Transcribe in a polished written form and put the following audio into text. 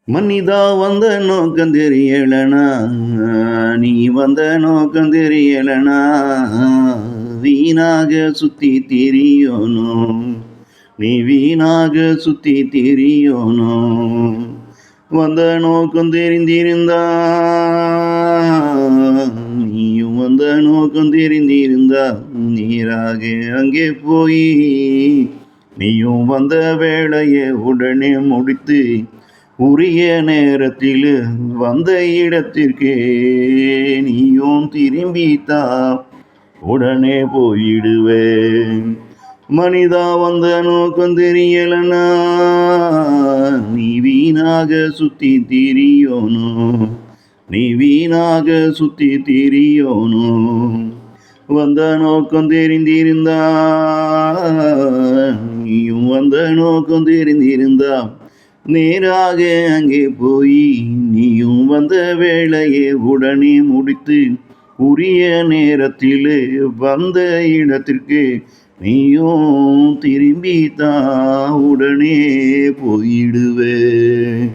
மனிதா வந்த நோக்கம் தெரியலனா, நீ வந்த நோக்கம் தெரியலனா, வீணாக சுத்தி திரியணும், நீ வீணாக சுத்தி திரியணும். வந்த நோக்கம் தெரிந்திருந்தா, நீயும் வந்த நோக்கம் தெரிந்திருந்தா, நீராக அங்கே போய் நீயும் வந்த வேலையை உடனே முடித்து உரிய நேரத்தில் வந்த இடத்திற்கே நீயும் திரும்பித்தா உடனே போயிடுவேன். மனிதா வந்த நோக்கம் தெரியலனா, நீ வீணாக சுத்தி திரியணும், நீ வீணாக சுத்தி திரியணும். வந்த நோக்கம் தெரிந்திருந்தா, நீயும் வந்த நோக்கம் தெரிந்திருந்தா, நேராக அங்கே போய் நீயும் வந்த வேலையை உடனே முடித்து உரிய நேரத்தில் வந்த இடத்திற்கு நீயும் திரும்பித்தான் உடனே போயிடுவே.